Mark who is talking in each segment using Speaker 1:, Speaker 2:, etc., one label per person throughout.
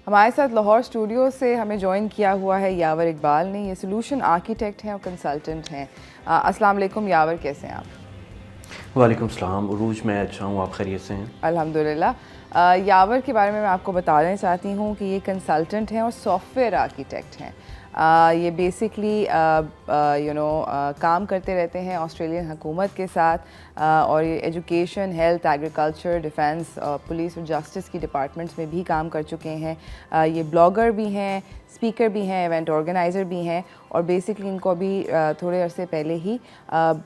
Speaker 1: ہمارے ساتھ لاہور اسٹوڈیو سے ہمیں جوائن کیا ہوا ہے یاور اقبال نے. یہ سولوشن آرکیٹیکٹ ہیں اور کنسلٹنٹ ہیں. السلام علیکم یاور، کیسے ہیں آپ؟
Speaker 2: وعلیکم السلام عروج، میں اچھا ہوں، آپ خیریت سے ہیں؟
Speaker 1: الحمدللہ. یاور کے بارے میں آپ کو بتانا چاہتی ہوں کہ یہ کنسلٹنٹ ہیں اور سافٹ ویئر آرکیٹیکٹ ہیں. یہ بیسکلی کام کرتے رہتے ہیں آسٹریلین حکومت کے ساتھ، اور یہ education, health, agriculture, defence, police اور جسٹس کی ڈپارٹمنٹس میں بھی کام کر چکے ہیں. یہ بلاگر بھی ہیں، اسپیکر بھی ہیں، ایونٹ آرگنائزر بھی ہیں، اور بیسکلی ان کو ابھی تھوڑے عرصے پہلے ہی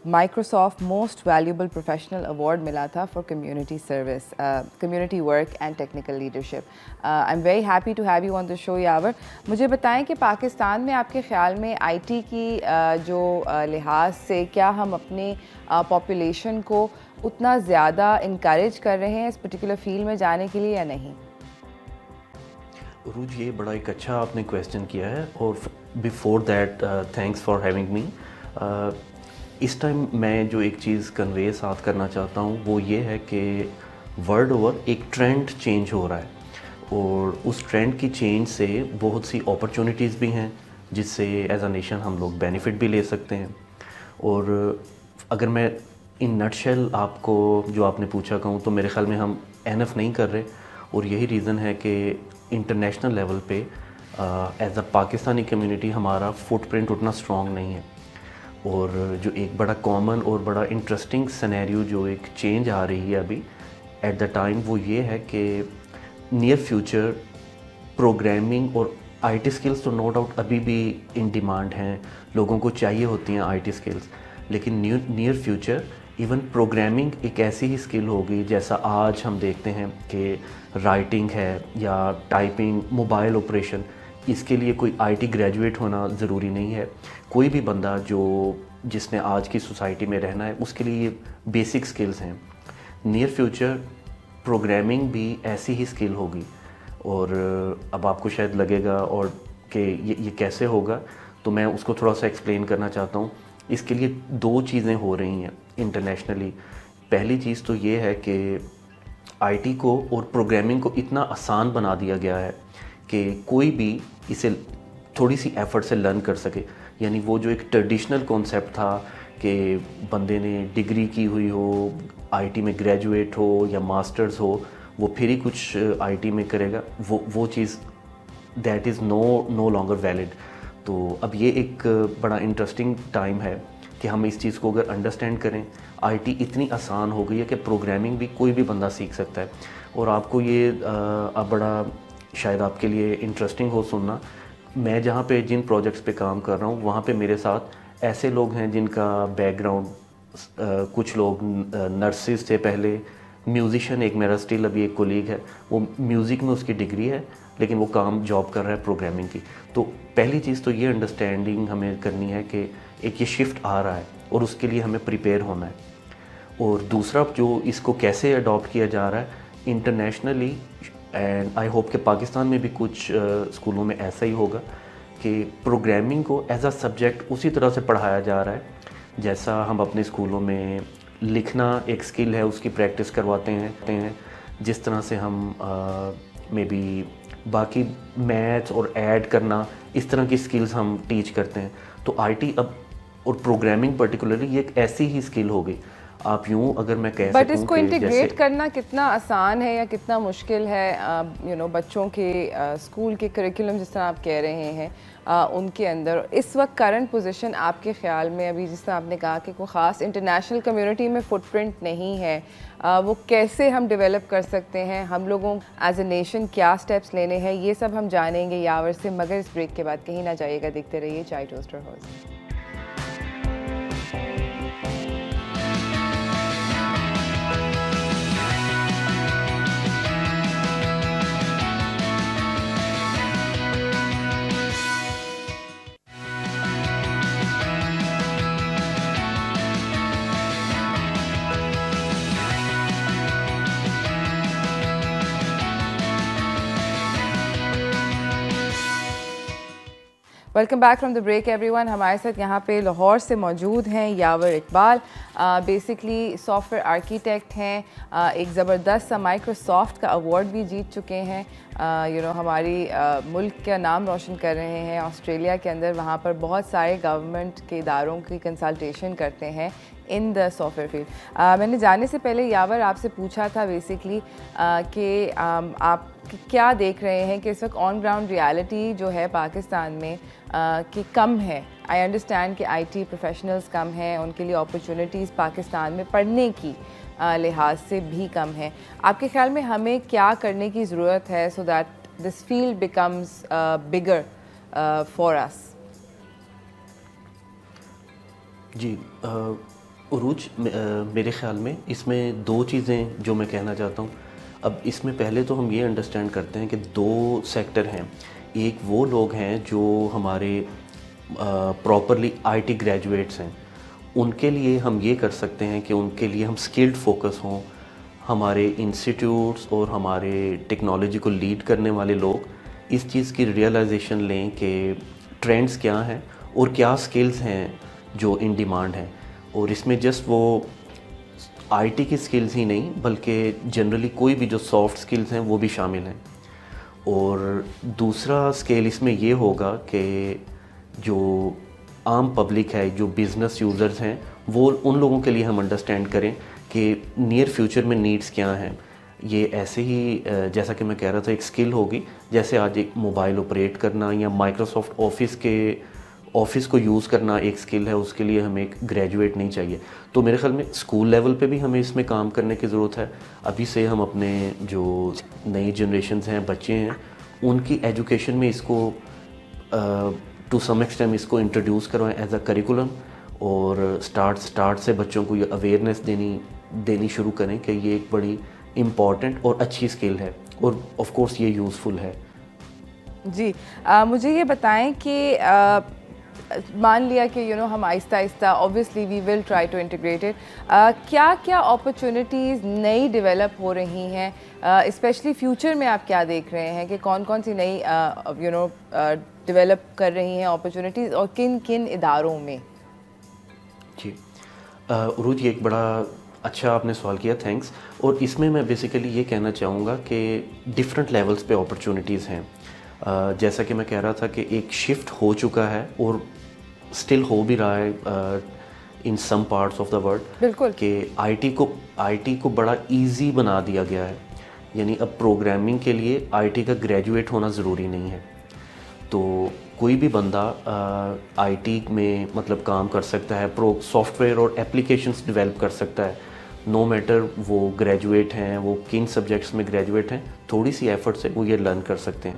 Speaker 1: Microsoft most valuable professional award ملا تھا for community service, community work and technical leadership. I am very happy to have you on the show Yawar. مجھے بتائیں کہ پاکستان میں آپ کے خیال میں آئی ٹی کی جو لحاظ سے کیا ہم اپنی پاپولیشن کو اتنا زیادہ انکریج کر رہے ہیں اس پرٹیکولر فیلڈ میں جانے کے لیے یا نہیں؟
Speaker 2: عروج، یہ بڑا ایک اچھا آپ نے کویسچن کیا ہے، اور before that thanks for having me. اس ٹائم میں جو ایک چیز کنوے ساتھ کرنا چاہتا ہوں وہ یہ ہے کہ ورلڈ اوور ایک ٹرینڈ چینج ہو رہا ہے، اور اس ٹرینڈ کی چینج سے بہت سی اپرچونیٹیز بھی ہیں جس سے ایز اے نیشن ہم لوگ بینیفٹ بھی لے سکتے ہیں. اور اگر میں ان نٹ شیل آپ کو جو آپ نے پوچھا کہوں تو میرے خیال میں ہم انف نہیں کر رہے، اور یہی ریزن ہے کہ انٹرنیشنل لیول پہ ایز اے پاکستانی کمیونٹی ہمارا فٹ پرنٹ اتنا اسٹرانگ نہیں ہے. اور جو ایک بڑا کامن اور بڑا انٹرسٹنگ سینیریو جو ایک چینج آ رہی ہے ابھی ایٹ دا ٹائم، وہ یہ ہے کہ نیئر فیوچر پروگرامنگ اور آئی ٹی اسکلس تو نو ڈاؤٹ ابھی بھی ان ڈیمانڈ ہیں، لوگوں کو چاہیے ہوتی ہیں آئی ٹی اسکلس، لیکن نیئر فیوچر ایون پروگرامنگ ایک ایسی ہی اسکل ہوگی جیسا آج ہم دیکھتے ہیں کہ رائٹنگ ہے یا ٹائپنگ، موبائل آپریشن، اس کے لیے کوئی آئی ٹی گریجویٹ ہونا ضروری نہیں ہے. کوئی بھی بندہ جس نے آج کی سوسائٹی میں رہنا ہے اس کے لیے یہ بیسک اسکلز ہیں. نیئر فیوچر پروگرامنگ بھی ایسی ہی اسکل ہوگی. اور اب آپ کو شاید لگے گا اور کہ یہ کیسے ہوگا، تو میں اس کو تھوڑا سا ایکسپلین کرنا چاہتا ہوں. اس کے لیے دو چیزیں ہو رہی ہیں انٹرنیشنلی. پہلی چیز تو یہ ہے کہ آئی ٹی کو اور پروگرامنگ کو اتنا آسان بنا دیا گیا ہے کہ کوئی بھی اسے تھوڑی سی ایفرٹ سے لرن کر سکے. یعنی وہ جو ایک ٹریڈیشنل کانسیپٹ تھا کہ بندے نے ڈگری کی ہوئی ہو، آئی ٹی میں گریجویٹ ہو یا ماسٹرز ہو، وہ پھر ہی کچھ آئی ٹی میں کرے گا، وہ چیز that is no longer valid. تو اب یہ ایک بڑا انٹرسٹنگ ٹائم ہے کہ ہم اس چیز کو اگر انڈرسٹینڈ کریں. آئی ٹی اتنی آسان ہو گئی ہے کہ پروگرامنگ بھی کوئی بھی بندہ سیکھ سکتا ہے. اور آپ کو یہ اب بڑا شاید آپ کے لیے انٹرسٹنگ ہو سننا، میں جہاں پہ جن پروجیکٹس پہ کام کر رہا ہوں وہاں پہ میرے ساتھ ایسے لوگ ہیں جن کا بیک گراؤنڈ، کچھ لوگ نرسز تھے پہلے، میوزیشین، ایک میرا اسٹل ابھی ایک کولیگ ہے وہ میوزک میں اس کی ڈگری ہے لیکن وہ کام جاب کر رہا ہے پروگرامنگ کی. تو پہلی چیز تو یہ انڈرسٹینڈنگ ہمیں کرنی ہے کہ ایک یہ شفٹ آ رہا ہے اور اس کے لیے ہمیں پریپیئر ہونا ہے. اور دوسرا جو اس کو کیسے اڈاپٹ کیا جا رہا ہے انٹرنیشنلی، اینڈ آئی ہوپ کہ پاکستان میں بھی کچھ اسکولوں میں ایسا ہی ہوگا کہ پروگرامنگ کو ایز اے سبجیکٹ اسی طرح سے پڑھایا جا رہا ہے جیسا ہم اپنے اسکولوں میں لکھنا ایک اسکل ہے اس کی پریکٹس کرواتے ہیں، جس طرح سے ہم مے بی باقی میتھس اور ایڈ کرنا اس طرح کی اسکلز ہم ٹیچ کرتے ہیں. تو آئی ٹی اب اور پروگرامنگ پرٹیکولرلی یہ ایک ایسی ہی اسکل ہوگی. آپ یوں اگر میں کہہ سکوں
Speaker 1: بٹ اس کو
Speaker 2: کہ
Speaker 1: انٹیگریٹ کرنا کتنا آسان ہے یا کتنا مشکل ہے بچوں کے اسکول کے کریکولم جس طرح آپ کہہ رہے ہیں ان کے اندر اس وقت کرنٹ پوزیشن آپ کے خیال میں، ابھی جس طرح آپ نے کہا کہ کوئی خاص انٹرنیشنل کمیونٹی میں فٹ پرنٹ نہیں ہے، وہ کیسے ہم ڈیولپ کر سکتے ہیں، ہم لوگوں ایز اے نیشن کیا سٹیپس لینے ہیں، یہ سب ہم جانیں گے یاور سے، مگر اس بریک کے بعد کہیں نہ جائیے گا، دیکھتے رہیے chai toaster house. Welcome back from the break everyone. ہمارے ساتھ یہاں پہ لاہور سے موجود ہیں Yawar Iqbal. Basically software architect ہیں, ایک زبردست سا مائیکروسافٹ کا ایوارڈ بھی جیت چکے ہیں. ہماری ملک کا نام روشن کر رہے ہیں آسٹریلیا کے اندر. وہاں پر بہت سارے گورنمنٹ کے اداروں کی کنسلٹیشن کرتے ہیں ان دا سافٹ ویئر فیلڈ. میں نے جانے سے پہلے یاور آپ سے پوچھا تھا بیسکلی کہ آپ کیا دیکھ رہے ہیں کہ اس وقت آن گراؤنڈ ریالٹی جو ہے پاکستان میں کہ کم ہے. آئی انڈرسٹینڈ کہ آئی ٹی پروفیشنلز کم ہیں, ان کے لیے اپرچونیٹیز پاکستان میں پڑھنے کی لحاظ سے بھی کم ہے. آپ کے خیال میں ہمیں کیا کرنے کی ضرورت ہے so that this field becomes bigger for us?
Speaker 2: جی عروج, میرے خیال میں اس میں دو چیزیں جو میں کہنا چاہتا ہوں. اب اس میں پہلے تو ہم یہ انڈرسٹینڈ کرتے ہیں کہ دو سیکٹر ہیں. ایک وہ لوگ ہیں جو ہمارے پراپرلی آئی ٹی گریجویٹس ہیں, ان کے لیے ہم یہ کر سکتے ہیں کہ ان کے لیے ہم اسکلڈ فوکس ہوں. ہمارے انسٹیٹیوٹس اور ہمارے ٹیکنالوجی کو لیڈ کرنے والے لوگ اس چیز کی ریئلائزیشن لیں کہ ٹرینڈز کیا ہیں اور کیا اسکلز ہیں جو ان ڈیمانڈ ہیں. اور اس میں جسٹ وہ آئی ٹی کی اسکلز ہی نہیں بلکہ جنرلی کوئی بھی جو سافٹ اسکلز ہیں وہ بھی شامل ہیں. اور دوسرا اسکیل اس میں یہ ہوگا کہ جو عام پبلک ہے, جو بزنس یوزرز ہیں, وہ ان لوگوں کے لیے ہم انڈرسٹینڈ کریں کہ نیئر فیوچر میں نیڈس کیا ہیں. یہ ایسے ہی جیسا کہ میں کہہ رہا تھا ایک اسکل ہوگی, جیسے آج ایک موبائل آپریٹ کرنا یا مائیکروسافٹ آفس کو یوز کرنا ایک اسکل ہے, اس کے لیے ہمیں ایک گریجویٹ نہیں چاہیے. تو میرے خیال میں اسکول لیول پہ بھی ہمیں اس میں کام کرنے کی ضرورت ہے. ابھی سے ہم اپنے جو نئی جنریشنز ہیں, بچے ہیں, ان کی ایجوکیشن میں اس کو ٹو سم ایکسٹینٹ اس کو انٹروڈیوس کروائیں ایز اے کریکولم, اور اسٹارٹ سے بچوں کو یہ اویئرنیس دینی شروع کریں کہ یہ ایک بڑی امپورٹنٹ اور اچھی اسکل ہے اور آف کورس یہ یوزفل ہے.
Speaker 1: جی مجھے یہ بتائیں کہ مان لیا کہ ہم آہستہ آہستہ obviously we will try to integrate it, کیا کیا اپرچونیٹیز نئی ڈیولپ ہو رہی ہیں, اسپیشلی فیوچر میں آپ کیا دیکھ رہے ہیں کہ کون کون سی نئی ڈیولپ کر رہی ہیں اپرچونیٹیز اور کن کن اداروں میں؟
Speaker 2: جی عروج, یہ ایک بڑا اچھا آپ نے سوال کیا, تھینکس. اور اس میں بیسیکلی یہ کہنا چاہوں گا کہ ڈفرینٹ لیولس پہ اپرچونیٹیز ہیں. جیسا کہ میں کہہ رہا تھا کہ ایک شفٹ ہو چکا ہے اور اسٹل ہو بھی رہا ہے in some parts of the world,
Speaker 1: بالکل, کہ
Speaker 2: آئی ٹی کو بڑا ایزی بنا دیا گیا ہے. یعنی اب پروگرامنگ کے لیے آئی ٹی کا گریجویٹ ہونا ضروری نہیں ہے. تو کوئی بھی بندہ آئی ٹی میں مطلب کام کر سکتا ہے, سافٹ ویئر اور اپلیکیشنس ڈیولپ کر سکتا ہے, نو میٹر وہ گریجویٹ ہیں, وہ کن سبجیکٹس میں گریجویٹ ہیں, تھوڑی سی ایفرٹ سے وہ یہ لرن کر سکتے ہیں.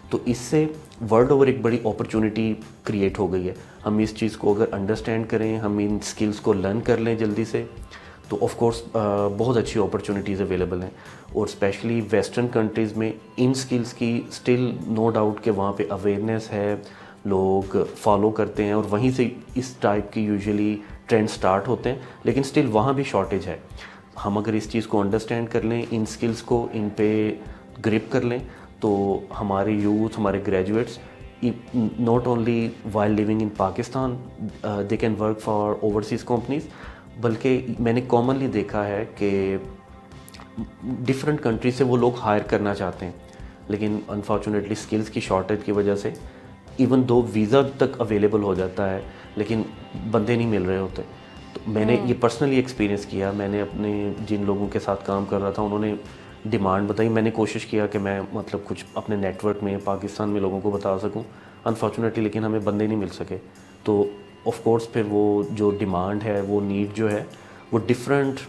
Speaker 2: تو اس سے ورلڈ اوور ایک بڑی اپرچونٹی کریٹ ہو گئی ہے. ہم اس چیز کو اگر انڈرسٹینڈ کریں, ہم ان سکلز کو لرن کر لیں جلدی سے, تو آف کورس بہت اچھی اپرچونیٹیز اویلیبل ہیں. اور اسپیشلی ویسٹرن کنٹریز میں ان سکلز کی اسٹل نو ڈاؤٹ کہ وہاں پہ اویئرنیس ہے, لوگ فالو کرتے ہیں, اور وہیں سے اس ٹائپ کی یوزلی ٹرینڈ سٹارٹ ہوتے ہیں. لیکن اسٹل وہاں بھی شارٹیج ہے. ہم اگر اس چیز کو انڈرسٹینڈ کر لیں, ان سکلز کو ان پہ گرپ کر لیں, تو ہمارے یوتھ, ہمارے graduates not only while living in Pakistan they can work for overseas companies, بلکہ میں نے کامنلی دیکھا ہے کہ ڈفرینٹ کنٹری سے وہ لوگ ہائر کرنا چاہتے ہیں, لیکن انفارچونیٹلی اسکلس کی شارٹیج کی وجہ سے ایون دو ویزا تک اویلیبل ہو جاتا ہے لیکن بندے نہیں مل رہے ہوتے. تو میں نے یہ پرسنلی ایکسپیرینس کیا. میں نے اپنے جن لوگوں کے ساتھ کام کر رہا تھا, انہوں نے ڈیمانڈ بتائی, میں نے کوشش کیا کہ میں مطلب کچھ اپنے نیٹ ورک میں پاکستان میں لوگوں کو بتا سکوں, انفارچونیٹلی لیکن ہمیں بندے نہیں مل سکے. تو آف کورس پھر وہ جو ڈیمانڈ ہے, وہ نیڈ جو ہے, وہ ڈفرینٹ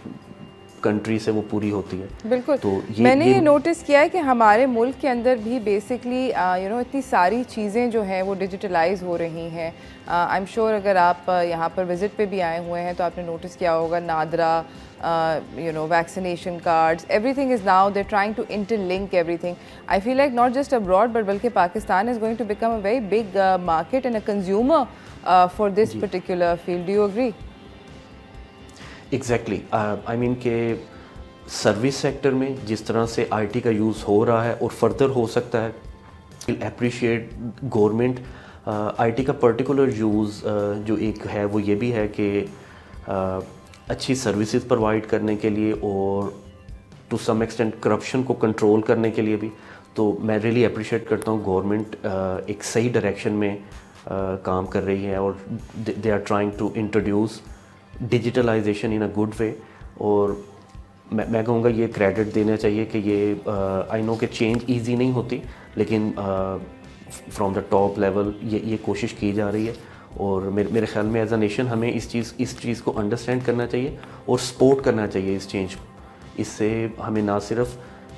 Speaker 2: کنٹری سے وہ پوری ہوتی ہے.
Speaker 1: بالکل,
Speaker 2: تو
Speaker 1: میں نے یہ نوٹس کیا ہے کہ ہمارے ملک کے اندر بھی بیسکلی اتنی ساری چیزیں جو ہیں وہ ڈیجیٹلائز ہو رہی ہیں. آئی ایم شیور اگر آپ یہاں پر وزٹ پہ بھی آئے ہوئے ہیں تو آپ نے نوٹس کیا ہوگا, NADRA, vaccination cards, everything is now they trying to interlink everything. I feel like not just abroad but بلکہ Pakistan is going to become a very big market and a consumer for this particular field. Do you agree?
Speaker 2: Exactly, I mean کہ service sector میں جس طرح سے I T کا use ہو رہا ہے اور فردر ہو سکتا ہے, اپریشیٹ گورنمنٹ آئی ٹی کا پرٹیکولر یوز جو ایک ہے وہ یہ بھی ہے کہ اچھی سروسز پرووائڈ کرنے کے لیے اور ٹو سم ایکسٹینٹ کرپشن کو کنٹرول کرنے کے لیے بھی. تو میں ریئلی اپریشیٹ کرتا ہوں گورنمنٹ ایک صحیح ڈائریکشن میں کام کر رہی ہے اور they are trying to introduce digitalization in a good way. اور میں کہوں گا یہ کریڈٹ دینا چاہیے کہ یہ آئی نو کہ چینج ایزی نہیں ہوتی, لیکن فرام دا ٹاپ لیول یہ کوشش کی جا رہی ہے. اور میرے خیال میں ایز اے نیشن ہمیں اس چیز کو انڈرسٹینڈ کرنا چاہیے اور سپورٹ کرنا چاہیے اس چینج کو. اس سے ہمیں نہ صرف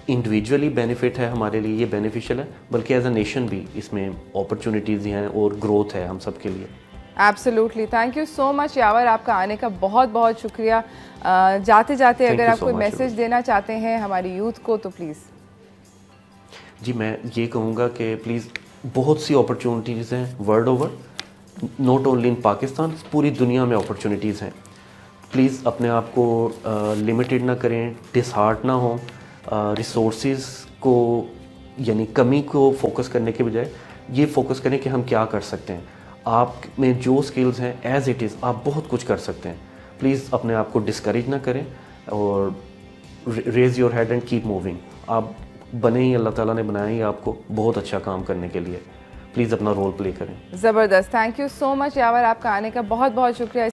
Speaker 2: انڈیویجولی بینیفٹ ہے ہمارے لیے یہ بینیفیشیل ہے, بلکہ ایز اے نیشن بھی اس میں اپرچونیٹیز ہیں اور گروتھ ہے ہم سب کے لیے.
Speaker 1: ایبسلیوٹلی, تھینک یو سو مچ یاور, آپ کا آنے کا بہت بہت شکریہ. جاتے جاتے اگر آپ کوئی میسج دینا چاہتے ہیں ہماری یوتھ کو تو پلیز.
Speaker 2: جی میں یہ کہوں گا کہ پلیز بہت سی اپرچونیٹیز ہیں world over, not only in Pakistan, پوری دنیا میں اپرچونیٹیز ہیں. پلیز اپنے آپ کو لمیٹڈ نہ کریں, ڈس ہارٹ نہ ہوں. ریسورسز کو یعنی کمی کو فوکس کرنے کے بجائے یہ فوکس کریں کہ ہم کیا کر سکتے ہیں. آپ میں جو اسکلز ہیں ایز اٹ از آپ بہت کچھ کر سکتے ہیں. پلیز اپنے آپ کو ڈسکریج نہ کریں اور raise your head and keep moving. آپ بنے ہی, اللہ تعالیٰ نے بنایا ہی آپ کو بہت اچھا کام کرنے کے لیے. پلیز اپنا رول پلے کریں.
Speaker 1: زبردست, تھینک یو سو مچ یاور, آپ کا آنے کا بہت بہت شکریہ.